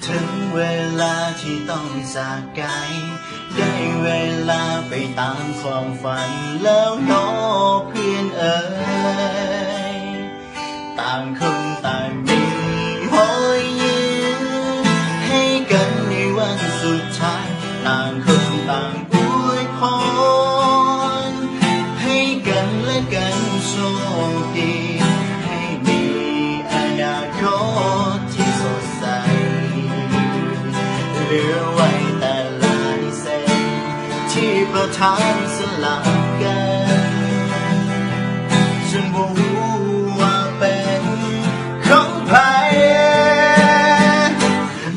ถึงเวลาที่ต้องจากไกลได้เวลาไปตามความฝันแล้วเนาะเพื่อนเอ๋ยต่างคนต่างมีหอยยิ้มให้กันในวันสุดท้ายต่างคนต่างอวยพรให้กันและกันโชคดีให้มีอนาคตที่สดใสเหลือไว้แต่ลายเส้นที่ประทานสลับกันฉันบ่รู้ว่าเป็นของใคร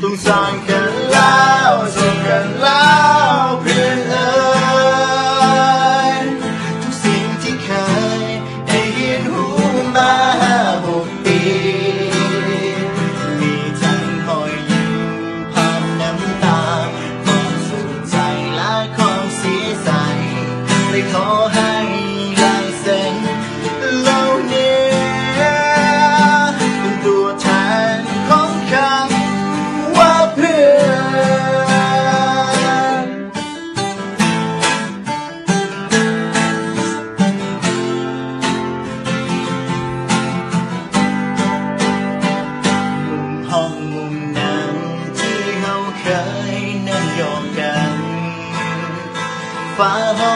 ต้องสร้างกันแล้วจบกันแล้วเพื่อนเอ๋ยทุกสิ่งที่เคยได้ยินหูมา6 ปีมีทั้งรอยยิ้มผ่านน้ำตาความสุขใจและความเสียใจเลยขอให้ลายเส้นเหล่านี้เป็นตัวแทนของคำว่าเพื่อนมุมห้องมุมนั้นที่เราเคยนั่งยองกันฟ้าห้อง